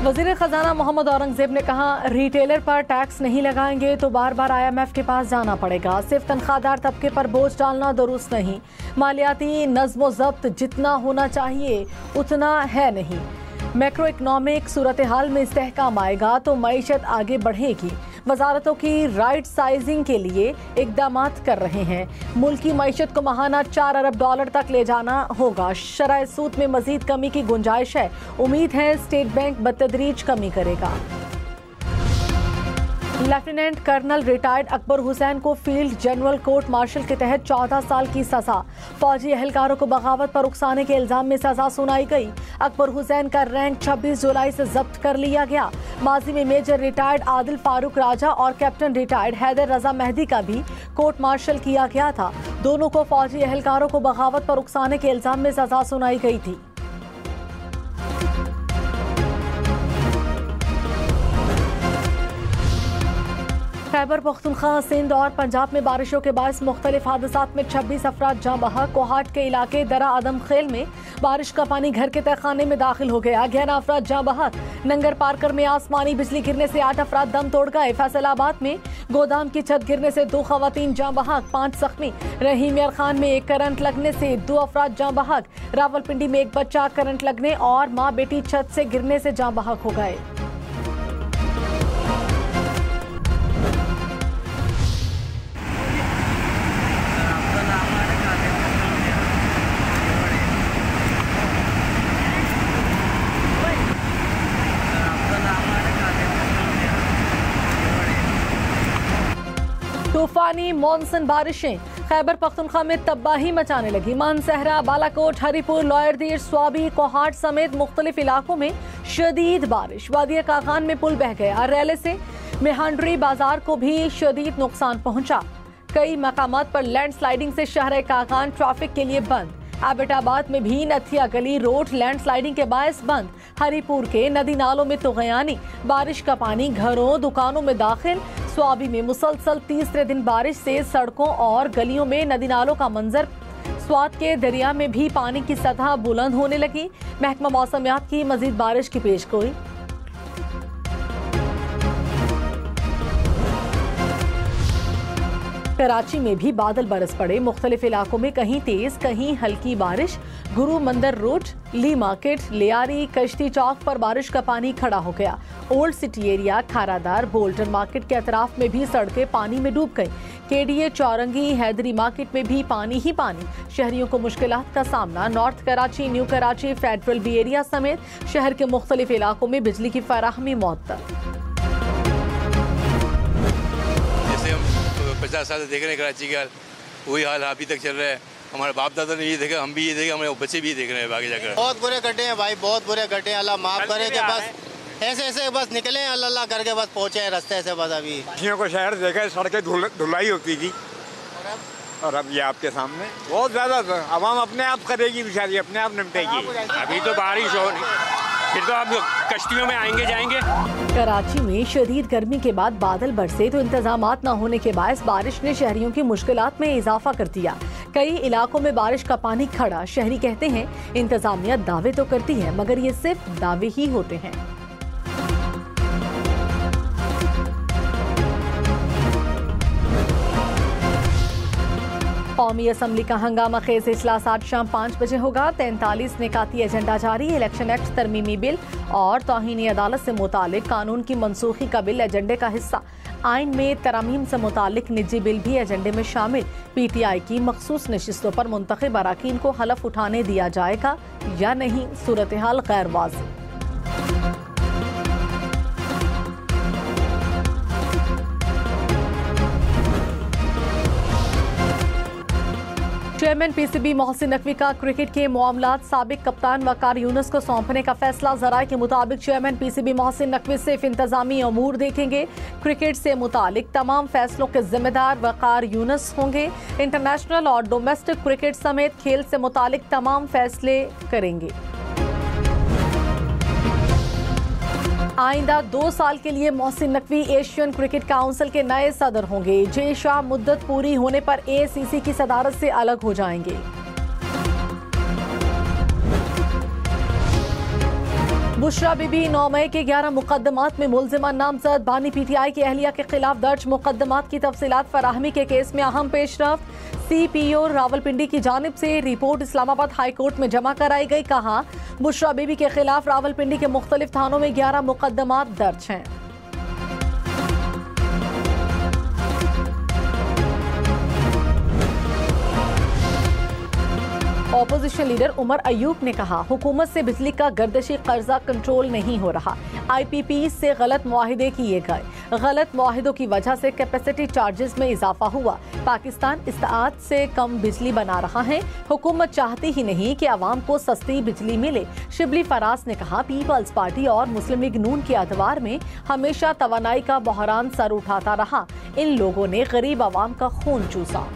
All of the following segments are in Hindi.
वज़ीर ख़जाना मोहम्मद औरंगज़ेब ने कहा, रिटेलर पर टैक्स नहीं लगाएंगे तो बार बार IMF के पास जाना पड़ेगा। सिर्फ तनख्वाहदार तबके पर बोझ डालना दुरुस्त नहीं। मालियाती नज़्म व ज़ब्त जितना होना चाहिए उतना है नहीं। मैक्रो इकनॉमिक सूरत हाल में इस्तेहकाम आएगा तो मईशत आगे बढ़ेगी। वजारतों की राइट साइजिंग के लिए इक़दामात कर रहे हैं। मुल्की मईशत को माहाना $4 अरब तक ले जाना होगा। शरह सूद में मजीद कमी की गुंजाइश है। उम्मीद है स्टेट बैंक बतदरीज कमी करेगा। Lieutenant colonel retired Akbar Hussain को फील्ड जनरल कोर्ट मार्शल के तहत 14 साल की सजा। फौजी एहलकारों को बगावत पर उकसाने के इल्जाम में सजा सुनाई गई। अकबर हुसैन का रैंक 26 जुलाई से जब्त कर लिया गया। माजी में मेजर रिटायर्ड आदिल फारूक राजा और कैप्टन रिटायर्ड हैदर रजा मेहदी का भी कोर्ट मार्शल किया गया था। दोनों को फौजी एहलकारों को बगावत पर उकसाने के इल्जाम में सजा सुनाई गई थी। खैबर पख्तूनख्वा, सिंध और पंजाब में बारिशों के बायस मुख्तलिफ हादसात में 26 अफराद जाँ बहक। कोहाट के इलाके दरा आदम खेल में बारिश का पानी घर के तहखाने में दाखिल हो गया। 11 अफराद जाँ बहक। नंगर पार्कर में आसमानी बिजली गिरने से 8 अफराद दम तोड़ गए। फैसलाबाद में गोदाम की छत गिरने से 2 खवातीन जाँ बहक, 5 जख्मी। रहीम यार खान में एक करंट लगने से 2 अफराद जाँ बहक। रावलपिंडी में एक बच्चा करंट लगने और माँ बेटी छत से गिरने से जाँ बहक हो गए। तूफानी मॉनसून बारिशें खैबर पख्तूनख्वा में तबाही मचाने लगी। मानसहरा, बालाकोट, हरीपुर, लॉयरदीर, स्वाबी, कोहाट समेत मुख्तलिफ इलाकों में शदीद बारिश। वादिया कागान में पुल बह गया। रेले से मेहांडरी बाजार को भी शदीद नुकसान पहुंचा। कई मकामात पर लैंडस्लाइडिंग से शहर कागान ट्रैफिक के लिए बंद। एबटाबाद में भी नथिया गली रोड लैंडस्लाइडिंग के बायस बंद। हरीपुर के नदी नालों में तुगयानी। बारिश का पानी घरों दुकानों में दाखिल। स्वाबी में मुसलसल तीसरे दिन बारिश से सड़कों और गलियों में नदी नालों का मंजर। स्वात के दरिया में भी पानी की सतह बुलंद होने लगी। महकमा मौसमियात की मजीद बारिश की पेशगोई। कराची में भी बादल बरस पड़े। मुख्तलिफ इलाकों में कहीं तेज कहीं हल्की बारिश। गुरु मंदिर रोड, ली मार्केट, लियारी, कश्ती चौक पर बारिश का पानी खड़ा हो गया। Old city area, Kharadar, Bolton market के अतराफ में भी सड़कें पानी में डूब गई। केडीए, चौरंगी, हैदरी मार्केट में भी पानी ही पानी। शहरियों को मुश्किलात का सामना। North Karachi, new Karachi, federal B area समेत शहर के मुख्तलिफ इलाकों में बिजली की फराहमी मअतल। 50 साल से देख रहे हैं कराची का, वही हाल अभी तक चल रहा है। हमारे बाप दादा ने ये देखा, हम भी ये देखे, हमारे बच्चे भी ये देख रहे हैं आगे जाकर। बहुत बुरे गड्ढे हैं भाई, बहुत बुरे गड्ढे हैं। अल्लाह माफ करे कि बस ऐसे ऐसे बस निकले अल्लाह करके बस पहुंचे रास्ते से बस। अभी को शहर देखा, सड़कें धुलाई होती थी और अब ये आपके सामने बहुत ज्यादा आवाम अपने आप करेगी, बेचारी अपने आप निपटेगी। अभी तो बारिश हो नहीं, फिर तो अब कश्तियों में आएंगे जाएंगे। कराची में शदीद गर्मी के बाद बादल बरसे तो इंतजामात न होने के बायस बारिश ने शहरियों की मुश्किलात में इजाफा कर दिया। कई इलाकों में बारिश का पानी खड़ा। शहरी कहते हैं इंतजामिया दावे तो करती है मगर ये सिर्फ दावे ही होते हैं। कौमी असम्बली का हंगामा खेज इजलास आज शाम 5 बजे होगा। 43 निकाती एजेंडा जारी। इलेक्शन एक्ट तरमीमी बिल और तौहीन अदालत से मुतालिक कानून की मनसूखी का बिल एजेंडे का हिस्सा। आइन में तरमीम से मुतालिक निजी बिल भी एजेंडे में शामिल। PTI की मखसूस नशिस्तों पर मुंतखब अरकान को हलफ उठाने दिया जाएगा या नहीं, सूरत हाल गैर वाज़ेह। चेयरमैन PCB मोहसिन नकवी का क्रिकेट के मामलात साबिक कप्तान वकार यूनुस को सौंपने का फैसला। जराये के मुताबिक चेयरमैन PCB मोहसिन नकवी सिर्फ इंतजामी अमूर देखेंगे। क्रिकेट से मुतालिक तमाम फैसलों के जिम्मेदार वकार यूनुस होंगे। इंटरनेशनल और डोमेस्टिक क्रिकेट समेत खेल से मुतालिक तमाम फैसले करेंगे। आइंदा 2 साल के लिए Mohsin Naqvi Asian cricket council के नए सदर होंगे। जे शाह मुद्दत पूरी होने पर AICC की सदारत से अलग हो जाएंगे। बुशरा बीबी 9 मई के 11 मुकदमात में मुलजिमा नामजद। बानी पीटीआई की अहलिया के खिलाफ दर्ज मुकदमात की तफसीलात फराहमी के केस में अहम पेशरफ्त। CPO रावलपिंडी की जानिब से रिपोर्ट इस्लामाबाद हाई कोर्ट में जमा कराई गई। कहा, बुशरा बीबी के खिलाफ रावलपिंडी के मुख्तलिफ थानों में 11 मुकदमात दर्ज हैं। ऑपोजिशन लीडर उमर अयूब ने कहा, हुकूमत से बिजली का गर्दिशी कर्जा कंट्रोल नहीं हो रहा। IPP से गलत मुआहिदे किए गए। गलत मुआहिदों की वजह से कैपेसिटी चार्जेस में इजाफा हुआ। पाकिस्तान इस्ताअत से कम बिजली बना रहा है। हुकूमत चाहती ही नहीं कि आवाम को सस्ती बिजली मिले। शिबली फराज ने कहा, पीपल्स पार्टी और मुस्लिम लीग नून के अदवार में हमेशा तवानाई का बहरान सर उठाता रहा। इन लोगों ने गरीब आवाम का खून चूसा।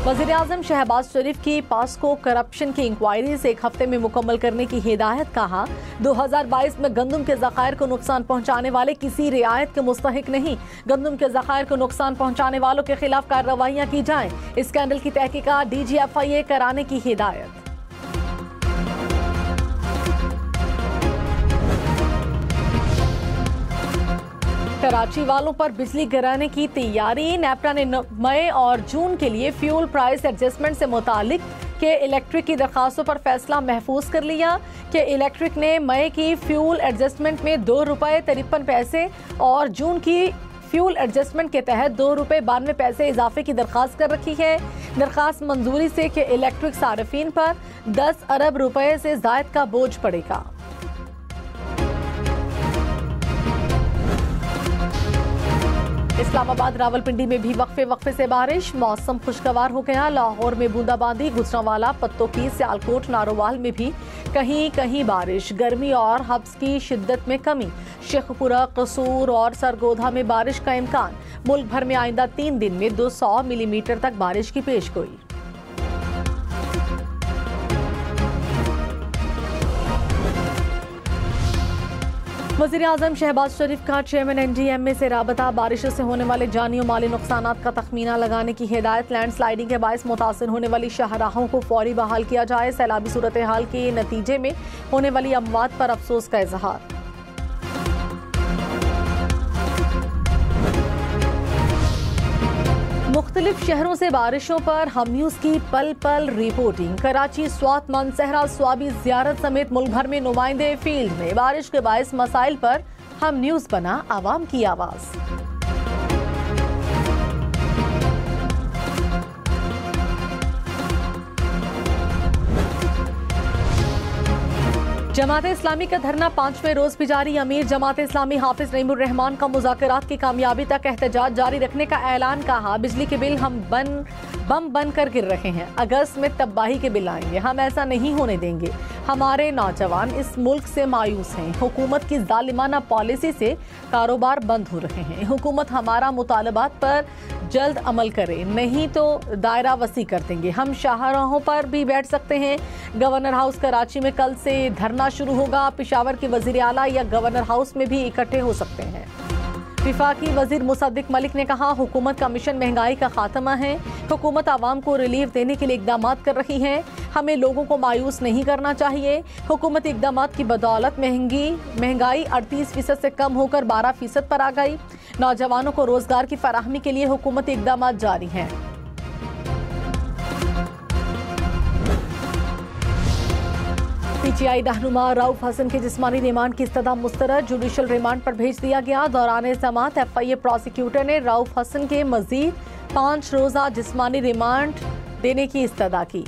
वज़ीर-ए-आज़म शहबाज शरीफ की पास्को करप्शन की इंक्वायरीज एक हफ्ते में मुकम्मल करने की हिदायत। कहा, 2022 में गंदम के ज़खायर को नुकसान पहुंचाने वाले किसी रियायत के मुस्तहिक नहीं। गंदम के ज़खायर को नुकसान पहुंचाने वालों के खिलाफ कार्रवाइयां की जाएं। इस स्कैंडल की तहकीकात DGFIA कराने की हिदायत। कराची वालों पर बिजली गिराने की तैयारी। नेपरा ने मई और जून के लिए फ्यूल प्राइस एडजस्टमेंट से मुतालिक के इलेक्ट्रिक की दरखास्तों पर फैसला महफूज कर लिया कि इलेक्ट्रिक ने मई की फ्यूल एडजस्टमेंट में ₹2.53 और जून की फ्यूल एडजस्टमेंट के तहत ₹2.92 इजाफे की दरखास्त कर रखी है। दरखास्त मंजूरी से कि इलेक्ट्रिक सार्फिन पर 10 अरब रुपए से जायद का बोझ पड़ेगा। इस्लामाबाद रावलपिंडी में भी वक्फे से बारिश। मौसम खुशगवार हो गया। लाहौर में बूंदाबांदी। गुजरांवाला, पत्तोकी, सियालकोट, नारोवाल में भी कहीं कहीं बारिश। गर्मी और हब्स की शिद्दत में कमी। शेखपुरा, कसूर और सरगोधा में बारिश का इम्कान। मुल्क भर में आइंदा 3 दिन में 200 मिलीमीटर तक बारिश की पेशगोई। वज़ीर-ए-आज़म शहबाज शरीफ का चेयरमैन NDMA से राबता। बारिशों से होने वाले जानी और माली नुकसानात का तखमीना लगाने की हिदायत। लैंडस्लाइडिंग के बायस मुतासिर होने वाली शाहराहों को फौरी बहाल किया जाए। सैलाबी सूरत हाल के नतीजे में होने वाली अमवात पर अफसोस का इजहार। मुख्तलिफ शहरों से बारिशों पर हम न्यूज की पल पल रिपोर्टिंग। कराची, स्वात, मानसहरा, स्वाबी, ज़ियारत समेत मुल्क भर में नुमाइंदे फील्ड में। बारिश के बायस मसाइल पर हम न्यूज बना आवाम की आवाज। जमात इस्लामी का धरना 5वें रोज भी जारी। अमीर जमात इस्लामी हाफिज नईमुर रहमान का मुज़ाकरात की कामयाबी तक एहतजाज जारी रखने का ऐलान। कहा, बिजली के बिल हम बम बन कर गिर रहे हैं। अगस्त में तबाही के बिल आएंगे। हम ऐसा नहीं होने देंगे। हमारे नौजवान इस मुल्क से मायूस हैं। हुकूमत की जालिमाना पॉलिसी से कारोबार बंद हो रहे हैं। हुकूमत हमारा मुतालबात पर जल्द अमल करे, नहीं तो दायरा वसी कर देंगे। हम शाहराहों पर भी बैठ सकते हैं। गवर्नर हाउस कराची में कल से धरना शुरू होगा। पेशावर के वजीर आला या गवर्नर हाउस में भी इकट्ठे हो सकते हैं। विफाकी वजीर मुसद्दिक मलिक ने कहा, हुकूमत का मिशन महंगाई का खात्मा है। हुकूमत आवाम को रिलीफ देने के लिए इकदाम कर रही है। हमें लोगों को मायूस नहीं करना चाहिए। हुकूमत इकदाम की बदौलत महंगाई 38% से कम होकर 12% पर आ गई। नौजवानों को रोजगार की फराहमी के लिए हुकूमत इकदाम जारी हैं। PTI रहनुमा रऊफ हसन के जिस्मानी रिमांड की इस्तदा मुस्तरद। जुडिशल रिमांड पर भेज दिया गया। दौरान समाअत FIA प्रोसिक्यूटर ने रऊफ हसन के मजीद 5 रोजा जिस्मानी रिमांड देने की इस्तदा की।